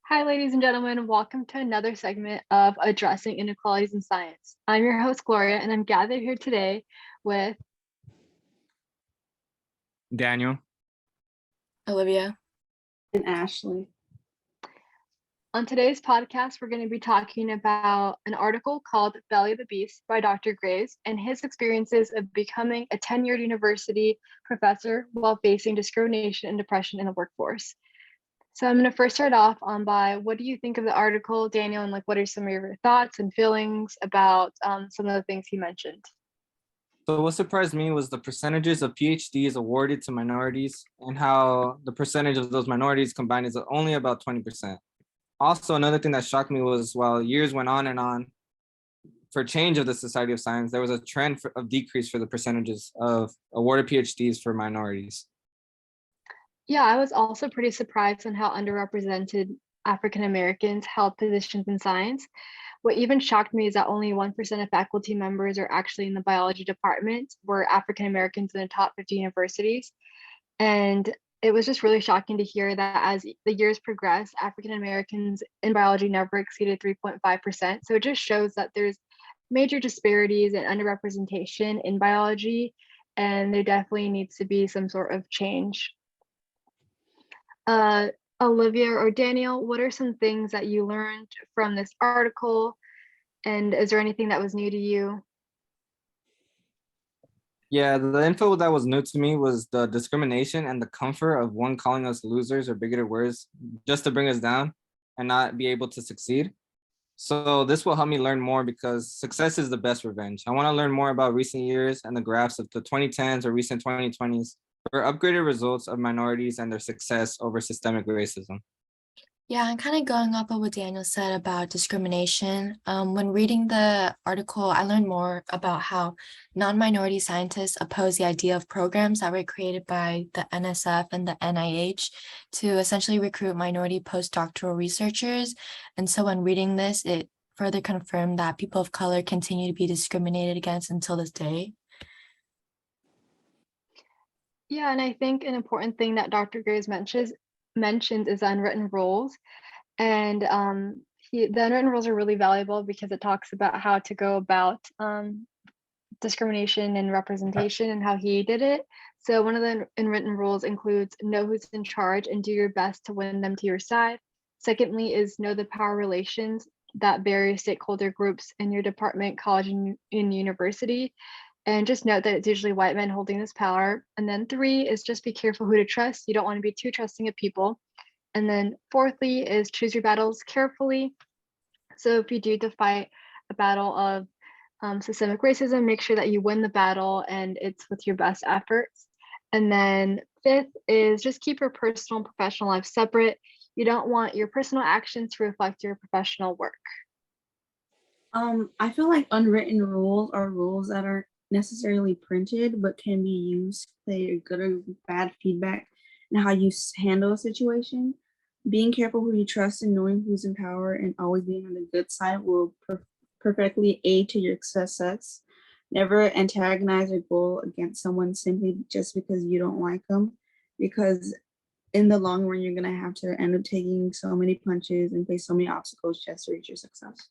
Hi, ladies and gentlemen. Welcome to another segment of Addressing Inequalities in Science. I'm your host, Gloria, and I'm gathered here today with Daniel. Olivia. And Ashley. On today's podcast, we're going to be talking about an article called Belly of the Beast by Dr. Graves and his experiences of becoming a tenured university professor while facing discrimination and depression in the workforce. So I'm going to first start off by what do you think of the article, Daniel, and what are some of your thoughts and feelings about some of the things he mentioned? So what surprised me was the percentages of PhDs awarded to minorities and how the percentage of those minorities combined is only about 20%. Also, another thing that shocked me was while years went on and on for change of the Society of Science, there was a trend of decrease for the percentages of awarded PhDs for minorities. Yeah, I was also pretty surprised on how underrepresented African Americans held positions in science. What even shocked me is that only 1% of faculty members are actually in the biology department, were African Americans in the top 50 universities. And it was just really shocking to hear that as the years progressed, African Americans in biology never exceeded 3.5%. So it just shows that there's major disparities and underrepresentation in biology, and there definitely needs to be some sort of change. Olivia or Daniel, what are some things that you learned from this article? And is there anything that was new to you? Yeah, the info that was new to me was the discrimination and the comfort of one calling us losers or bigoted words just to bring us down and not be able to succeed. So this will help me learn more because success is the best revenge. I want to learn more about recent years and the graphs of the 2010s or recent 2020s for upgraded results of minorities and their success over systemic racism. Yeah, and kind of going off of what Daniel said about discrimination. When reading the article, I learned more about how non-minority scientists oppose the idea of programs that were created by the NSF and the NIH to essentially recruit minority postdoctoral researchers. And so when reading this, it further confirmed that people of color continue to be discriminated against until this day. Yeah, and I think an important thing that Dr. Graves mentioned is unwritten rules. And the unwritten rules are really valuable because it talks about how to go about discrimination and representation and how he did it. So one of the unwritten rules includes know who's in charge and do your best to win them to your side. Secondly is know the power relations that various stakeholder groups in your department, college, and in university. And just note that it's usually white men holding this power. And then 3 is just be careful who to trust. You don't want to be too trusting of people. And then fourthly is choose your battles carefully. So if you do to fight a battle of systemic racism, make sure that you win the battle and it's with your best efforts. And then 5th is just keep your personal and professional life separate. You don't want your personal actions to reflect your professional work. I feel like unwritten rules are rules that aren't necessarily printed, but can be used to say good or bad feedback and how you handle a situation. Being careful who you trust and knowing who's in power and always being on the good side will perfectly aid to your success. Never antagonize or go against someone simply just because you don't like them, because in the long run, you're going to have to end up taking so many punches and face so many obstacles just to reach your success.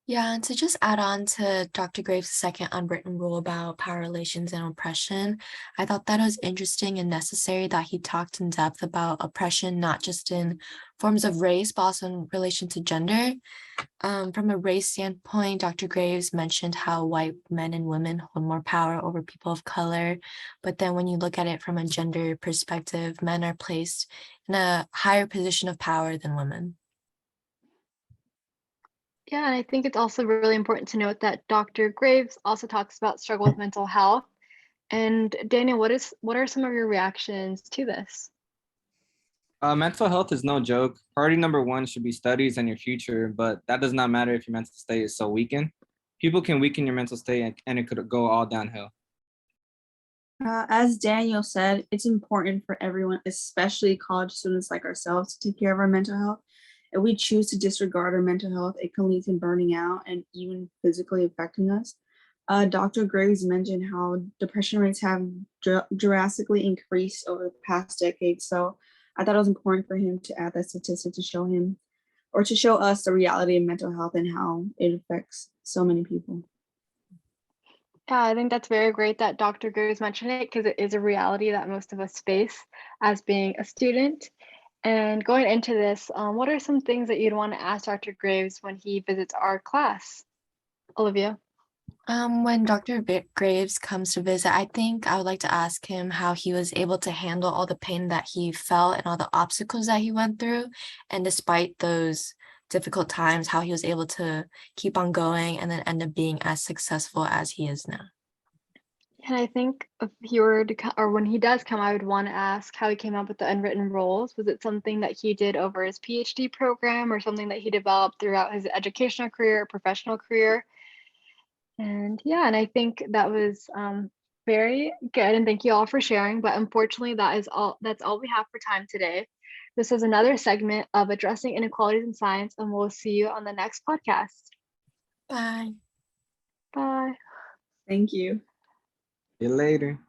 Yeah, and to just add on to Dr. Graves' second unwritten rule about power relations and oppression, I thought that was interesting and necessary that he talked in depth about oppression, not just in forms of race, but also in relation to gender. From a race standpoint, Dr. Graves mentioned how white men and women hold more power over people of color. But then when you look at it from a gender perspective, men are placed in a higher position of power than women. Yeah, and I think it's also really important to note that Dr. Graves also talks about struggle with mental health. And Daniel, what are some of your reactions to this? Mental health is no joke. Priority number 1 should be studies and your future, but that does not matter if your mental state is so weakened. People can weaken your mental state and it could go all downhill. As Daniel said, it's important for everyone, especially college students like ourselves, to take care of our mental health. If we choose to disregard our mental health, it can lead to burning out and even physically affecting us. Dr. Graves mentioned how depression rates have drastically increased over the past decade. So I thought it was important for him to add that statistic to show him, or to show us the reality of mental health and how it affects so many people. Yeah, I think that's very great that Dr. Graves mentioned it because it is a reality that most of us face as being a student. And going into this, what are some things that you'd want to ask Dr. Graves when he visits our class? Olivia? When Dr. Graves comes to visit, I think I would like to ask him how he was able to handle all the pain that he felt and all the obstacles that he went through. And despite those difficult times, how he was able to keep on going and then end up being as successful as he is now. And I think if he were to come, or when he does come, I would want to ask how he came up with the unwritten rules. Was it something that he did over his PhD program or something that he developed throughout his educational career or professional career? And yeah, and I think that was very good. And thank you all for sharing. But unfortunately, that's all we have for time today. This was another segment of Addressing Inequalities in Science, and we'll see you on the next podcast. Bye. Bye. Thank you. See you later.